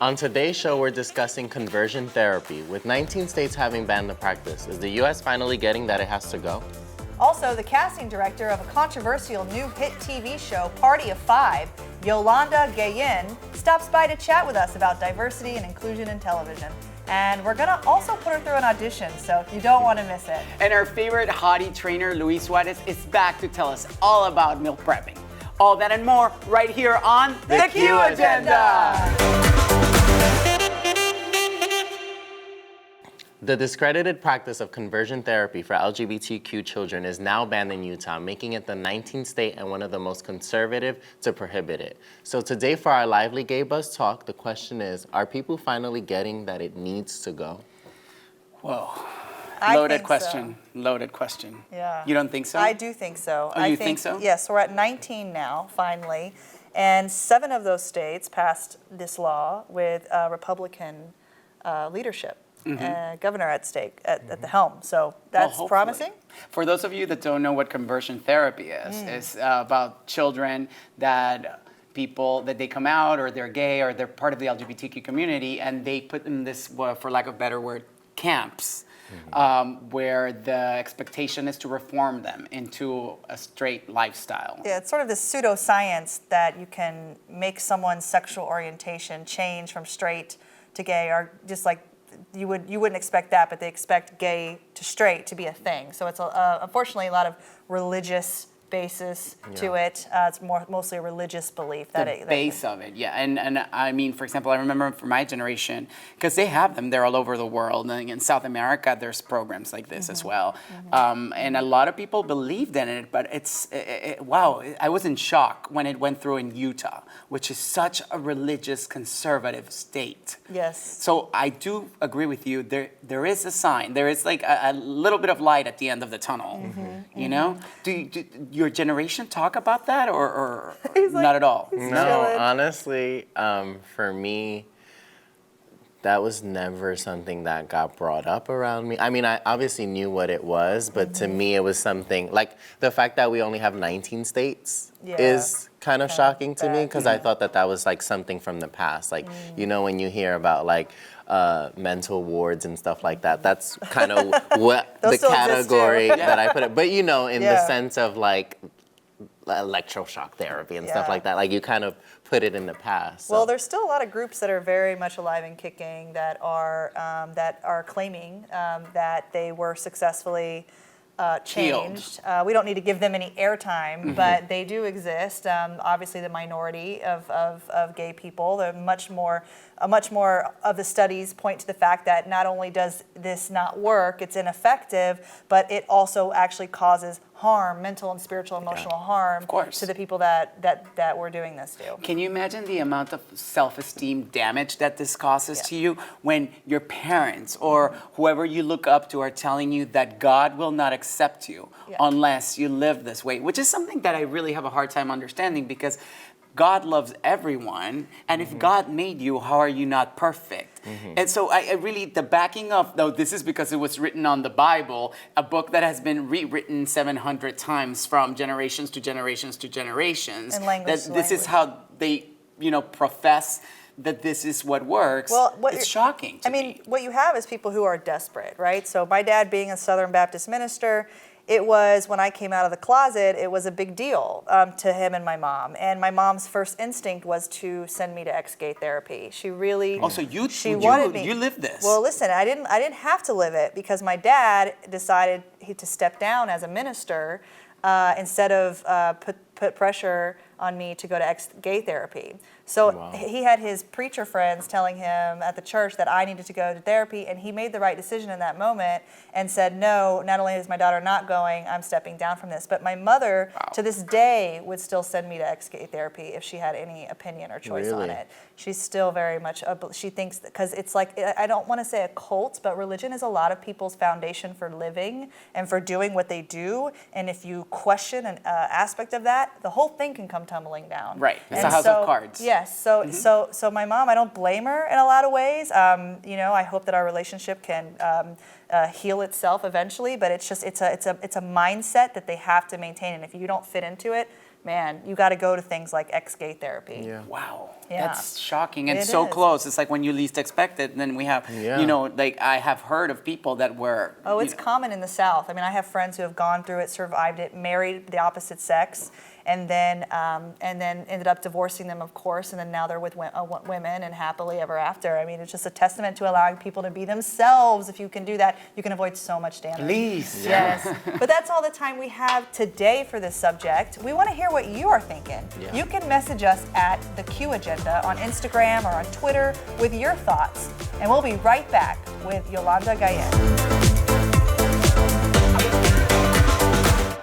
On today's show, we're discussing conversion therapy. With 19 states having banned the practice, is the U.S. finally getting that it has to go? Also, the casting director of a controversial new hit TV show, Party of Five, Yolanda Guillen, stops by to chat with us about diversity and inclusion in television. And we're gonna also put her through an audition, so you don't want to miss it. And our favorite hottie trainer, Luis Suarez, is back to tell us all about meal prepping. All that and more right here on The Q Agenda. The discredited practice of conversion therapy for LGBTQ children is now banned in Utah, making it the 19th state and one of the most conservative to prohibit it. So today for our Lively Gay Buzz Talk, the question is, are people finally getting that it needs to go? Whoa. I Loaded think question. so. Loaded question. Yeah. You don't think so? I do think so. Oh, you think so? Yes, we're at 19 now, finally. And 7 of those states passed this law with Republican leadership. Governor at stake, at the helm. So that's promising. For those of you that don't know what conversion therapy is, it's about children that they come out or they're gay or they're part of the LGBTQ community and they put them in this, well, for lack of a better word, camps. Where the expectation is to reform them into a straight lifestyle. Yeah, it's sort of this pseudoscience that you can make someone's sexual orientation change from straight to gay, or just like you wouldn't expect that, but they expect gay to straight to be a thing. So it's unfortunately a lot of religious basis to it. It's mostly a religious belief. The base of it, yeah. And I mean, for example, I remember for my generation, because they have them, they're all over the world. And in South America, there's programs like this as well. And a lot of people believed in it, but wow, I was in shock when it went through in Utah, which is such a religious, conservative state. Yes. So I do agree with you. There is a sign. There is like a little bit of light at the end of the tunnel. You know? Do your generation talk about that or not at all? No, honestly, for me, that was never something that got brought up around me. I mean, I obviously knew what it was, but to me it was something, like the fact that we only have 19 states is kind of shocking to me, because I thought that was like something from the past. Like, you know, when you hear about like mental wards and stuff like that, that's kind of what the category that I put it. But you know, in the sense of like electroshock therapy and stuff like that, like you kind of put it in the past. So. Well, there's still a lot of groups that are very much alive and kicking that are claiming that they were successfully changed. We don't need to give them any airtime, but they do exist. Obviously, the minority of gay people, much more of the studies point to the fact that not only does this not work, it's ineffective, but it also actually causes harm, mental and spiritual, emotional harm to the people that we're doing this to. Can you imagine the amount of self-esteem damage that this causes to you when your parents or whoever you look up to are telling you that God will not accept you unless you live this way, which is something that I really have a hard time understanding, because God loves everyone, and if God made you, how are you not perfect? And so I really, the backing of, though, this is because it was written on the Bible, a book that has been rewritten 700 times from generations to generations to generations. And language that this is how they, profess that this is what works. Well, it's shocking to me. What you have is people who are desperate, right? So my dad being a Southern Baptist minister, it was, when I came out of the closet, it was a big deal to him and my mom. And my mom's first instinct was to send me to ex-gay therapy. She really, so you wanted me. You lived this. Well, listen, I didn't have to live it, because my dad decided to step down as a minister instead of put pressure on me to go to ex-gay therapy. So he had his preacher friends telling him at the church that I needed to go to therapy, and he made the right decision in that moment and said, no, not only is my daughter not going, I'm stepping down from this. But my mother, to this day, would still send me to ex-gay therapy if she had any opinion or choice on it. She's still very much, she thinks, because it's like, I don't want to say a cult, but religion is a lot of people's foundation for living and for doing what they do. And if you question an aspect of that, the whole thing can come tumbling down. Right, it's a house of cards. Yes, so my mom, I don't blame her in a lot of ways. I hope that our relationship can heal itself eventually, but it's a mindset that they have to maintain, and if you don't fit into it, man, you got to go to things like ex-gay therapy. Yeah. Wow, Yeah. that's shocking and It so is. close. It's like when you least expect it, and then we have, Yeah. you know, like I have heard of people that were. Oh, you it's know, common in the South. I mean, I have friends who have gone through it, survived it, married the opposite sex, and then ended up divorcing them, of course, and then now they're with women and happily ever after. I mean, it's just a testament to allowing people to be themselves. If you can do that, you can avoid so much damage. Please. Yes. But that's all the time we have today for this subject. We want to hear what you are thinking. Yeah. You can message us at the Q Agenda on Instagram or on Twitter with your thoughts. And we'll be right back with Yolanda Guillen.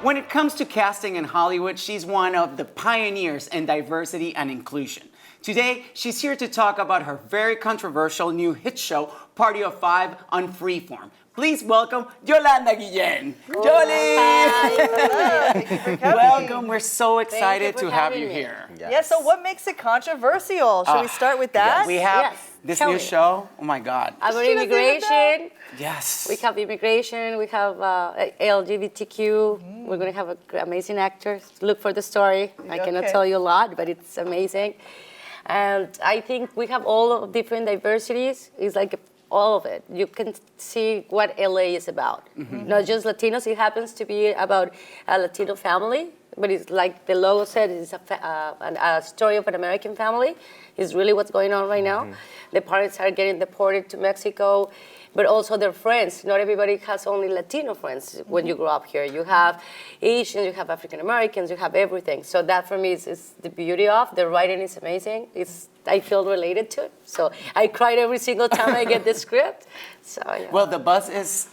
When it comes to casting in Hollywood, she's one of the pioneers in diversity and inclusion. Today, she's here to talk about her very controversial new hit show, Party of Five on Freeform. Please welcome Yolanda Guillen. Jolie! Welcome. We're so excited for to have having you me. here. Yeah, so what makes it controversial? Should we start with that? We have Yes. this Tell new me. show. Oh my God. About She doesn't even know. immigration, Yes. we have immigration, we have LGBTQ. We're going to have amazing actors. Look for the story. I cannot Okay. tell you a lot, but it's amazing. And I think we have all of different diversities. It's like all of it. You can see what LA is about. Not just Latinos. It happens to be about a Latino family, but it's like the logo said, it's a story of an American family. Is really what's going on right now. The parents are getting deported to Mexico, but also their friends. Not everybody has only Latino friends when you grow up here. You have Asians, you have African Americans, you have everything. So that for me is the beauty of the writing is amazing. I feel related to it. So I cried every single time I get the script. So yeah. Well, the buzz is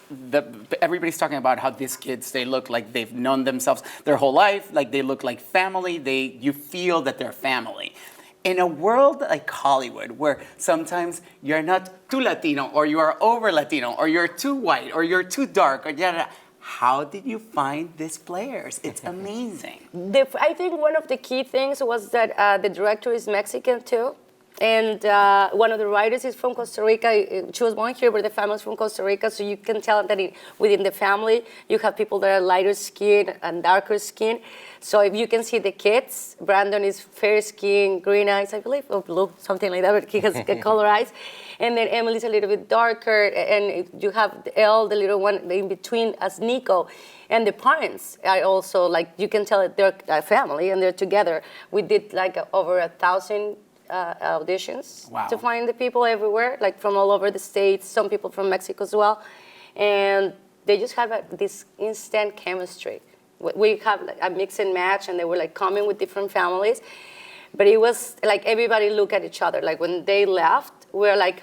everybody's talking about how these kids, they look like they've known themselves their whole life, like they look like family. You feel that they're family. In a world like Hollywood, where sometimes you're not too Latino, or you are over Latino, or you're too white, or you're too dark, or yada, how did you find these players? It's amazing. I think one of the key things was that the director is Mexican too. And one of the writers is from Costa Rica. She was born here, but the family's from Costa Rica. So you can tell that within the family, you have people that are lighter skin and darker skin. So if you can see the kids, Brandon is fair skin, green eyes, I believe, or blue, something like that, but he has color eyes. And then Emily's a little bit darker, and you have Elle, the little one in between, as Nico. And the parents are also, like, you can tell that they're a family and they're together. We did like over 1,000 auditions Wow. to find the people everywhere, like from all over the States, some people from Mexico as well. And they just have this instant chemistry. We have like a mix and match, and they were like coming with different families. But it was like everybody looked at each other. Like when they left, we were like,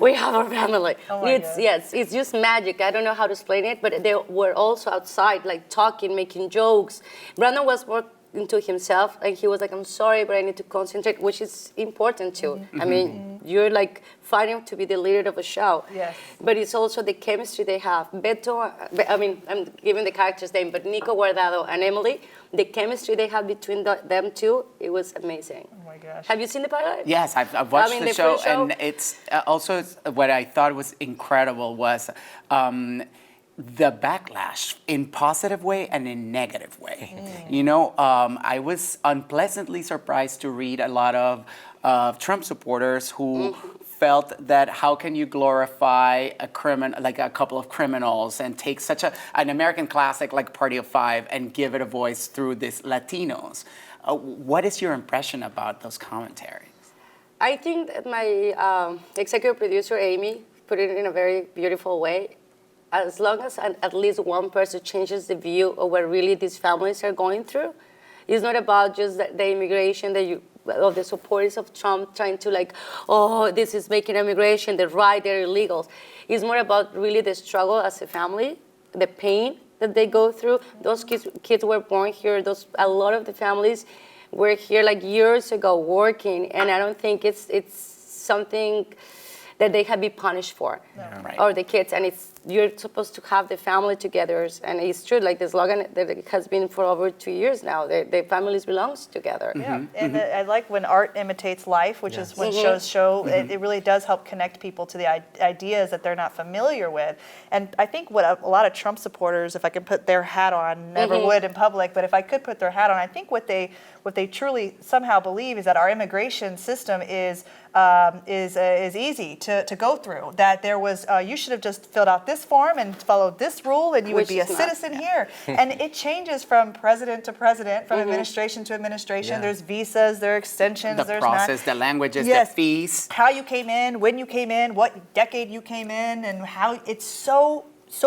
we have our family. Oh my God. Yes, it's just magic. I don't know how to explain it, but they were also outside, like talking, making jokes. Brandon was more into himself, and he was like, I'm sorry, but I need to concentrate, which is important too. I mean, you're like fighting to be the leader of a show. Yes. But it's also the chemistry they have. Beto, I mean, I'm giving the character's name, but Nico Guardado and Emily, the chemistry they have between them two, it was amazing. Oh my gosh. Have you seen the pilot? Yes, I've watched the show, pre-show? and it's also what I thought was incredible was the backlash in positive way and in negative way. You know, I was unpleasantly surprised to read a lot of Trump supporters who felt that how can you glorify a criminal, like a couple of criminals, and take such an American classic like Party of Five and give it a voice through this Latinos. What is your impression about those commentaries? I think that my executive producer, Amy, put it in a very beautiful way. As long as at least one person changes the view of what really these families are going through, it's not about just the immigration of the supporters of Trump trying to like, oh, this is making immigration, they're right, they're illegals. It's more about really the struggle as a family, the pain that they go through. Those kids were born here. A lot of the families were here like years ago working, and I don't think it's something that they have been punished for, Right. or the kids, and it's you're supposed to have the family together, and it's true. Like the slogan that it has been for over 2 years now. The families belongs together. Yeah, and I like when art imitates life, which is when shows show. It really does help connect people to the ideas that they're not familiar with. And I think what a lot of Trump supporters, if I could put their hat on, never would in public, but if I could put their hat on, I think what they truly somehow believe is that our immigration system is easy to go through. That there was you should have just filled out this form and followed this rule, and you would be a citizen here. And it changes from president to president, from administration to administration. There's visas, there are extensions, The there's process, the languages, Yes. the fees. how you came in, when you came in, what decade you came in, and how it's so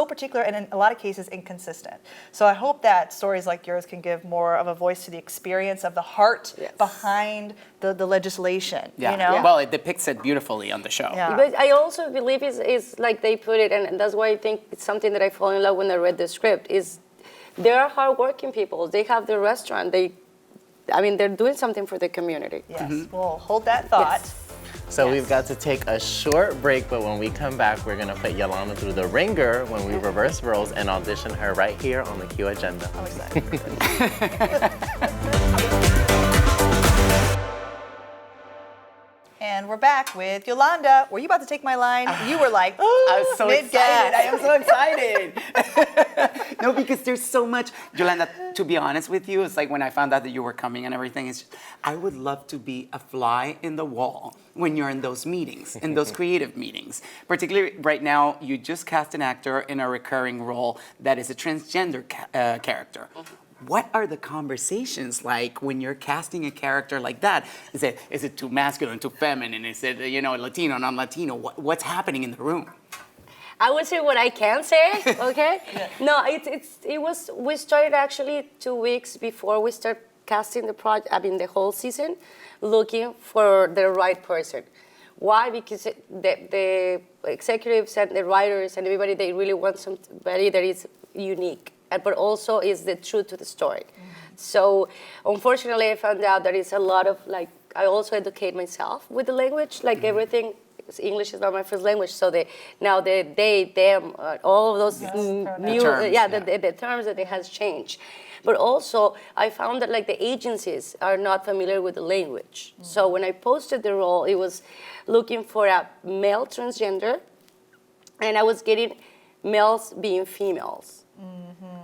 particular and in a lot of cases inconsistent. So I hope that stories like yours can give more of a voice to the experience of the heart behind the legislation. Yeah. You know? Well, it depicts it beautifully on the show. Yeah. But I also believe is like they put it, and that's why I think it's something that I fall in love when I read the script, is there are hardworking people. They have their restaurant. They're doing something for the community. Yes. We'll hold that thought. Yes. So we've got to take a short break, but when we come back, we're gonna put Yolanda through the ringer when we reverse roles and audition her right here on the Q Agenda. I'm excited. And we're back with Yolanda. Were you about to take my line? You were like, I was so mid-gas. excited. I am so excited. No, because there's so much. Yolanda, to be honest with you, it's like when I found out that you were coming and everything, it's just, I would love to be a fly in the wall when you're in those meetings, in those creative meetings. Particularly right now, you just cast an actor in a recurring role that is a transgender character. What are the conversations like when you're casting a character like that? Is it too masculine, too feminine? Is it, Latino, non-Latino? What's happening in the room? I would say what I can say, okay? No, it was, we started actually 2 weeks before we start casting the whole season, looking for the right person. Why? Because the executives and the writers and everybody, they really want somebody that is unique, but also is the truth to the story. So unfortunately, I found out that it's a lot of, I also educate myself with the language, everything. English is not my first language, so they, them, all of those new, terms, the terms that it has changed. But also, I found that the agencies are not familiar with the language. So when I posted the role, it was looking for a male transgender, and I was getting males being females.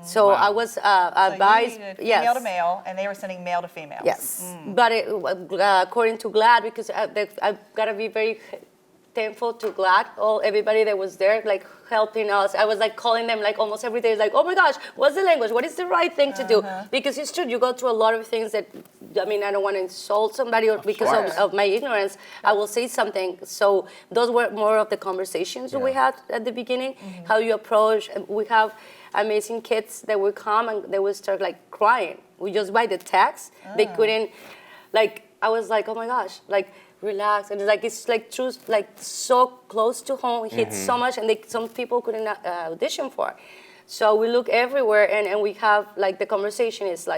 So I was advised, so you needed female to male, and they were sending male to female. Yes, but according to GLAAD, because I've got to be very thankful to GLAAD, everybody that was there, helping us. I was calling them almost every day, oh my gosh, what's the language? What is the right thing to do? Because it's true, you go through a lot of things that, I don't want to insult somebody or because of my ignorance, I will say something. So those were more of the conversations that we had at the beginning, how you approach. We have amazing kids that would come and they would start crying. We just by the text, they couldn't, I was oh my gosh, relax, and it's true, so close to home, it hits so much, and some people couldn't audition for. So we look everywhere, and we have the conversation is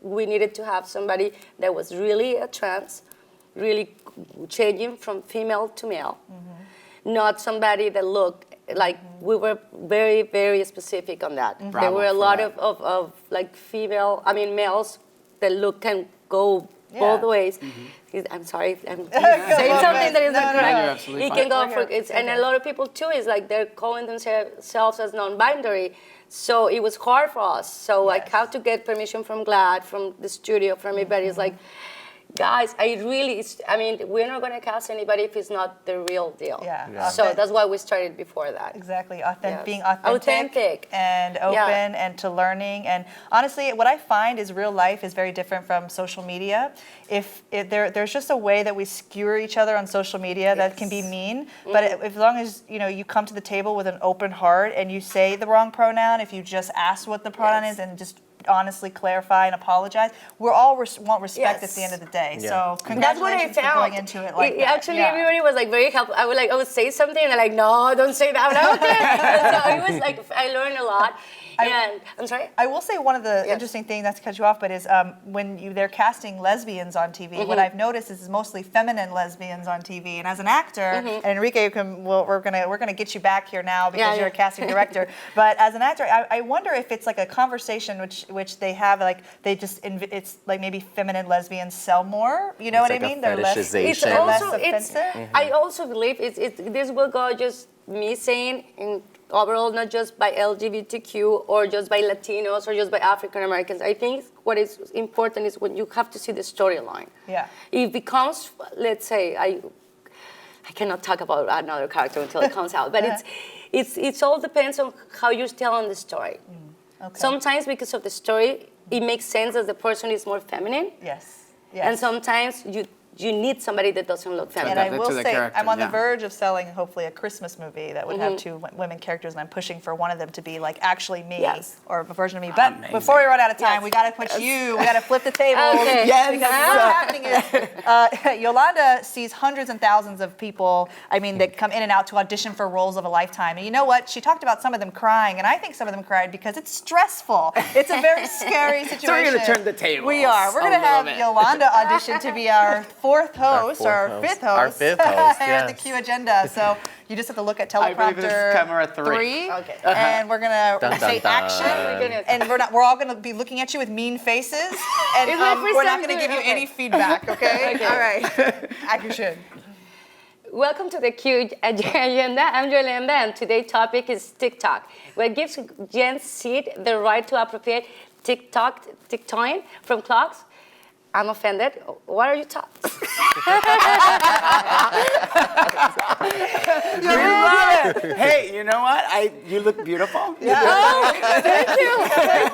we needed to have somebody that was really a trans, really changing from female to male, not somebody that looked we were very, very specific on that. There were a lot of female, males that can go both ways. I'm sorry, I'm saying something that is not correct. You're It can go for and a lot of people too is they're calling themselves as non-binary. So it was hard for us. So I had to get permission from GLAAD, from the studio, from everybody. It's guys, we're not going to cast anybody if it's not the real deal. So that's why we started before that. Exactly, being authentic and open and to learning. And honestly, what I find is real life is very different from social media. If there's just a way that we skewer each other on social media that can be mean, but as long as you come to the table with an open heart and you say the wrong pronoun, if you just ask what the pronoun is and just honestly clarify and apologize, we're all want respect at the end of the day. So congratulations for going into it like that. Actually, everybody was very helpful. I would say something and they're no, don't say that. I'm okay. So it was I learned a lot. And I'm sorry. I will say one of the interesting things, not to cut you off, but is when they're casting lesbians on TV, what I've noticed is mostly feminine lesbians on TV. And as an actor, and Enrique, we're gonna get you back here now because you're a casting director. But as an actor, I wonder if it's like a conversation which they have, like it's like maybe feminine lesbians sell more. You know It's what like I a mean? They're less offensive. I also believe this will go just me saying in overall, not just by LGBTQ or just by Latinos or just by African Americans. I think what is important is when you have to see the storyline. Yeah. It becomes, let's say, I cannot talk about another character until it comes out, but it's all depends on how you're telling the story. Okay. Sometimes because of the story, it makes sense that the person is more feminine. Yes. And sometimes you need somebody that doesn't look feminine. And I will To the say, character, I'm on the yeah. verge of selling, hopefully, a Christmas movie that would have two women characters, and I'm pushing for one of them to be like actually me, or a version of me. But Amazing. before we run out of time, we got to put we got to flip the tables. Okay. Yes. Because what's happening is Yolanda sees hundreds and thousands of people, that come in and out to audition for roles of a lifetime. And you know what? She talked about some of them crying, and I think some of them cried because it's stressful. It's a very scary situation. So we're going to turn the tables. We are. We're going to a little have bit. Yolanda audition to be our fourth host, our fifth host. Our fifth host, here at the yes. Q Agenda. So you just have to look at I believe this is teleprompter camera three. Okay. And we're gonna Dun, say dun, dun. action, and we're all gonna be looking at you with mean faces, and Is my first we're not time gonna give you doing- any feedback. Okay. All right. Action. Welcome to the Q Agenda. I'm Yolanda, and today's topic is TikTok. What gives Gen Z the right to appropriate TikToking from clocks? I'm offended. What are you talking? Hey, you know what? You look beautiful. Thank you.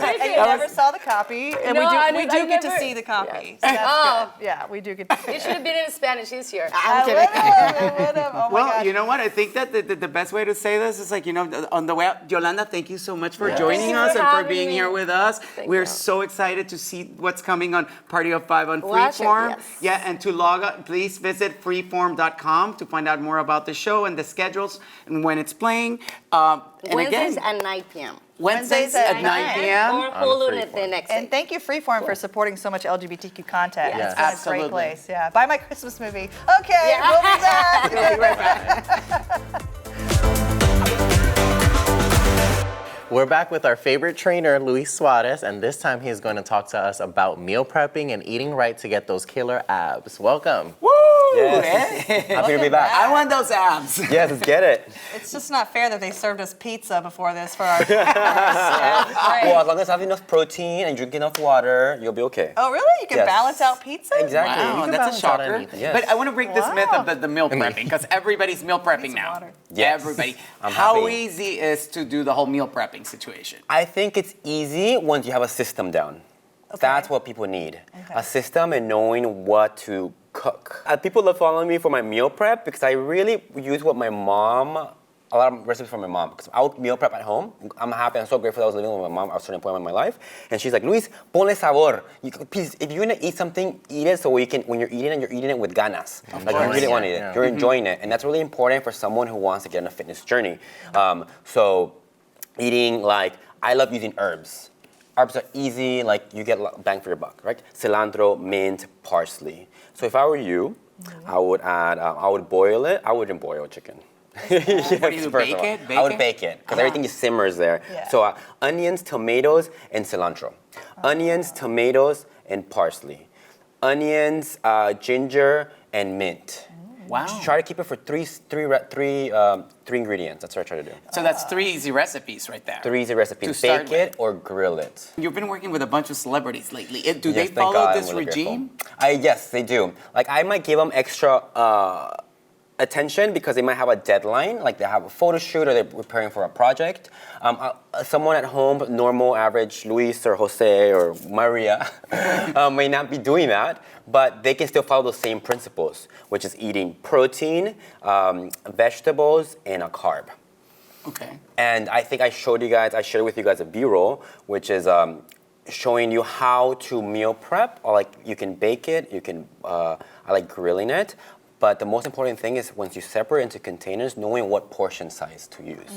And you never saw the copy, and No, we do I get to never- see the copy. So that's good. Yeah, we do get to see It should have been in Spanish easier. I would have. Oh my Well, gosh. you know what? I think that the best way to say this is like, on the way out, Yolanda, thank you so much for joining Thank you us for and for having being me. here with us. Thank We're you. so excited to see what's coming on Party of Five on Watch it, Freeform. yes. Yeah, and to log on, please visit freeform.com to find out more about the show and the schedules and when it's playing. And Wednesdays again, at 9 p.m. Wednesdays at at 9 9 p.m. Or Hulu the Freeform. next And day. thank you, Freeform, for supporting so much LGBTQ content. Yes. It's been a Absolutely. great place. Yeah. Buy my Christmas movie. Okay, we'll be back. We'll be right back. We're back with our favorite trainer, Luis Suarez, and this time he's going to talk to us about meal prepping and eating right to get those killer abs. Welcome. Woo! Yes. Hey. Happy to be back. I want those abs. Yes, let's get it. It's just not fair that they served us pizza before this for our. Well, as long as you have enough protein and drink enough water, you'll be okay. Oh, really? You can Yes. balance out pizza? Exactly. Wow, You can that's a balance out shocker. anything. Yes. But I want to break this myth Wow. of the meal prepping because everybody's meal prepping now. water. Yes. Everybody. I'm How happy. easy is to do the whole meal prepping situation? I think it's easy once you have a system down. That's what people need. A system and knowing what to cook. People love following me for my meal prep because I really use what my mom, a lot of recipes from my mom. Because I would meal prep at home. I'm happy, I'm so grateful that I was living with my mom at a certain point in my life. And she's like, Luis, ponle sabor. Please, if you're gonna eat something, eat it so you can, when you're eating it with ganas. Like you course. really want to eat it. Yeah. You're enjoying it. And that's really important for someone who wants to get on a fitness journey. So eating, like, I love using herbs. Herbs are easy, like you get bang for your buck, right? Cilantro, mint, parsley. So if I were you, I would add, I would boil it. I wouldn't boil chicken. Yes, What do you do, first of bake all. it? I would bake it, because everything just simmers there. Yeah. So onions, tomatoes, and cilantro. Onions, tomatoes, and parsley. Onions, ginger, and mint. Wow. Try to keep it for three ingredients. That's what I try to do. So that's 3 easy recipes right there. 3 easy recipes. To start Bake it or grill it. You've been working with a bunch of celebrities lately. Do they Yes, thank follow God, I'm this really regime? grateful. Yes, they do. Like I might give them extra attention because they might have a deadline, like they have a photo shoot or they're preparing for a project. Someone at home, normal, average Luis or Jose or Maria may not be doing that, but they can still follow the same principles, which is eating protein, vegetables, and a carb. Okay. And I think I shared with you guys a B-roll, which is showing you how to meal prep, or like you can bake it, I like grilling it, But the most important thing is once you separate into containers, knowing what portion size to use.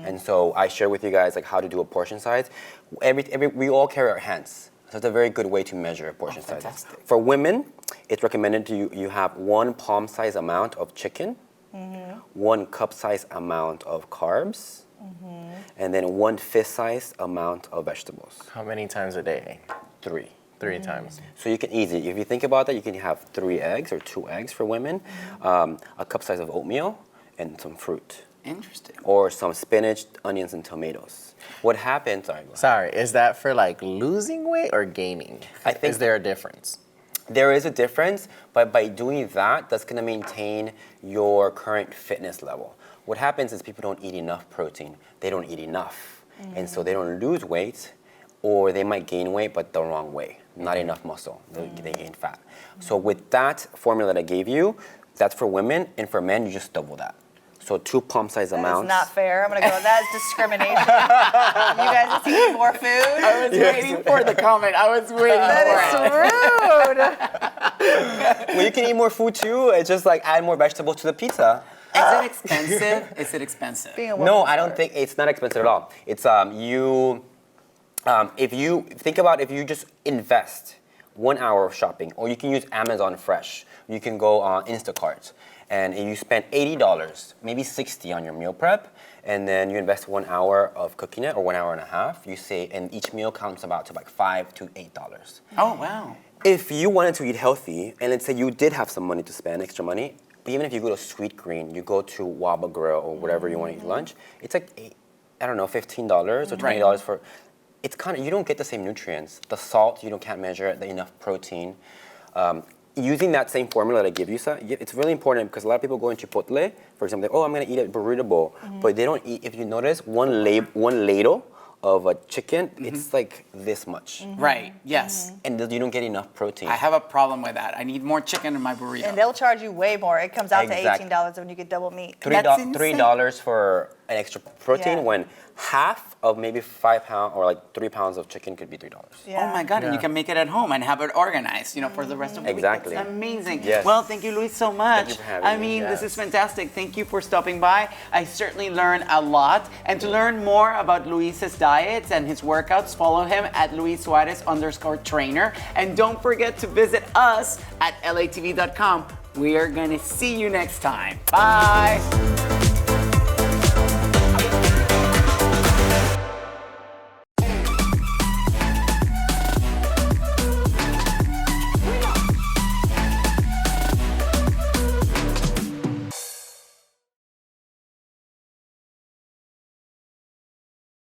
And so I share with you guys like how to do a portion size. We all carry our hands. So it's a very good way to measure a portion size. Fantastic. For women, it's recommended you have 1 palm size amount of chicken, 1 cup size amount of carbs, and then 1 fist size amount of vegetables. How many times a day? 3. 3 times. So you can easily, if you think about that, you can have 3 eggs or 2 eggs for women, a cup size of oatmeal, and some fruit. Interesting. Or some spinach, onions, and tomatoes. What happens? Sorry, go ahead. Sorry, is that for like losing weight or gaining? I think- Is there a difference? There is a difference, but by doing that, that's gonna maintain your current fitness level. What happens is people don't eat enough protein. They don't eat enough. And so they don't lose weight, or they might gain weight, but the wrong way. Not enough muscle, they gain fat. So with that formula that I gave you, that's for women, and for men, you just double that. So 2 palm size amounts. That's not fair. I'm gonna go. That's discrimination. You guys are eating more food. I was waiting for the comment. I was waiting for it. Rude. Well, you can eat more food too. It's just like add more vegetables to the pizza. Is it expensive? Is it expensive? Being a woman No, I is don't hard. think it's not expensive at all. It's if you think about if you just invest 1 hour of shopping, or you can use Amazon Fresh. You can go on Instacart, and you spend $80, maybe $60 on your meal prep, and then you invest 1 hour of cooking it, or 1 hour and a half. You say, and each meal comes about to like $5 to $8. Oh, wow. If you wanted to eat healthy, and let's say you did have some money to spend, extra money, but even if you go to Sweet Green, you go to Waba Grill or whatever you want to eat lunch, it's like $15 or $20 for. It's kind of, you don't get the same nutrients. The salt, can't measure it, the enough protein. Using that same formula that I give you, it's really important because a lot of people go in Chipotle, for example, I'm gonna eat a burrito bowl, but they don't eat, if you notice, one ladle of a chicken, it's like this much. Right, yes. And you don't get enough protein. I have a problem with that. I need more chicken in my burrito. And they'll charge you way more. It comes out Exactly. to $18 when you get double meat. That's insane. $3 for an extra protein Yeah. when half of maybe 5 pounds or like 3 pounds of chicken could be $3. Yeah. Oh my God, and you can make it at home and have it organized, for the rest of the Exactly. week. That's amazing. Yes. Well, thank you, Luis, so much. you for having I me. mean, this Yes. is fantastic. Thank you for stopping by. I certainly learned a lot. And to learn more about Luis's diets and his workouts, follow him at Luis Suarez _trainer. And don't forget to visit us at LATV.com. We are going to see you next time. Bye.